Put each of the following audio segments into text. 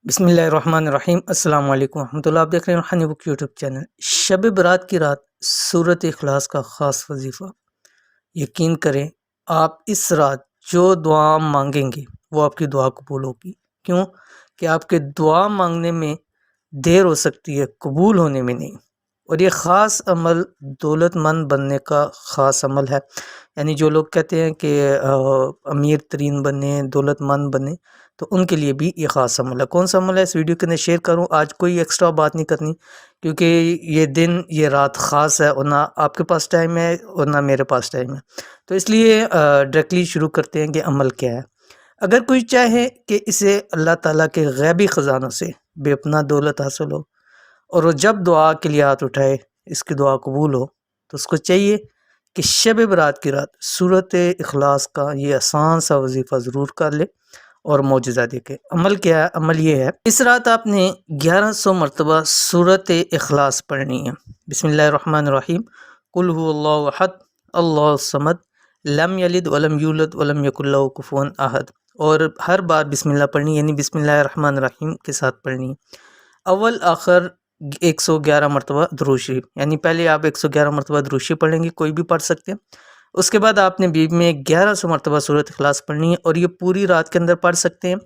بسم اللہ الرحمن الرحیم۔ السلام علیکم ورحمۃ اللہ۔ آپ دیکھ رہے ہیں روحانی بک یوٹیوب چینل۔ شب برات کی رات سورۃ اخلاص کا خاص وظیفہ۔ یقین کریں آپ اس رات جو دعا مانگیں گے وہ آپ کی دعا قبول ہوگی۔ کیوں کہ آپ کے دعا مانگنے میں دیر ہو سکتی ہے، قبول ہونے میں نہیں۔ اور یہ خاص عمل دولت مند بننے کا خاص عمل ہے، یعنی جو لوگ کہتے ہیں کہ امیر ترین بنے، دولت مند بنے، تو ان کے لیے بھی یہ خاص عمل ہے۔ کون سا عمل ہے اس ویڈیو کے اندر شیئر کروں۔ آج کوئی ایکسٹرا بات نہیں کرنی، کیونکہ یہ دن یہ رات خاص ہے، اور نہ آپ کے پاس ٹائم ہے اور نہ میرے پاس ٹائم ہے، تو اس لیے ڈائریکٹلی شروع کرتے ہیں کہ عمل کیا ہے۔ اگر کوئی چاہے کہ اسے اللہ تعالیٰ کے غیبی خزانوں سے بے پناہ دولت حاصل ہو، اور وہ جب دعا کے لیے ہاتھ اٹھائے اس کی دعا قبول ہو، تو اس کو چاہیے کہ شب برات کی رات سورۃ اخلاص کا یہ آسان سا وظیفہ ضرور کر لے اور معجزہ دیکھے۔ عمل کیا ہے؟ عمل یہ ہے، اس رات آپ نے 1100 مرتبہ سورۃ اخلاص پڑھنی ہے۔ بسم اللہ الرحمن الرحیم۔ قل هو اللہ احد اللہ الصمد لم یلد ولم یولد ولم یکن لہ کفوا احد، اور ہر بار بسم اللہ پڑھنی، یعنی بسم اللہ الرحمن الرحیم کے ساتھ پڑھنی ہے۔ اول آخر 111 مرتبہ درود شریف، یعنی پہلے آپ 111 مرتبہ درود شریف پڑھیں گے، کوئی بھی پڑھ سکتے ہیں۔ اس کے بعد آپ نے بیچ میں 1100 مرتبہ سورۃ اخلاص پڑھنی ہے، اور یہ پوری رات کے اندر پڑھ سکتے ہیں۔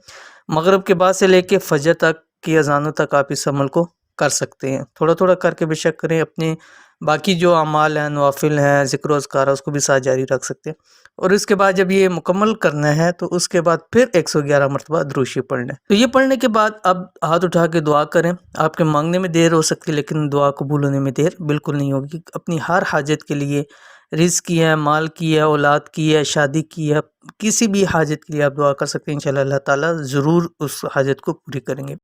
مغرب کے بعد سے لے کے فجر تک کی اذانوں تک آپ اس عمل کو کر سکتے ہیں۔ تھوڑا تھوڑا کر کے بے شک کریں، اپنے باقی جو اعمال ہیں، نوافل ہیں، ذکر و اذکار ہے، اس کو بھی ساتھ جاری رکھ سکتے ہیں۔ اور اس کے بعد جب یہ مکمل کرنا ہے تو اس کے بعد پھر 111 مرتبہ درود شریف پڑھنا ہے۔ تو یہ پڑھنے کے بعد اب ہاتھ اٹھا کے دعا کریں۔ آپ کے مانگنے میں دیر ہو سکتی ہے، لیکن دعا قبول ہونے میں دیر بالکل نہیں ہوگی۔ اپنی ہر حاجت کے لیے، رزق کی ہے، مال کی ہے، اولاد کی ہے، شادی کی ہے، کسی بھی حاجت کے لیے آپ دعا کر سکتے ہیں۔ انشاءاللہ اللہ تعالیٰ ضرور اس حاجت کو پوری کریں گے۔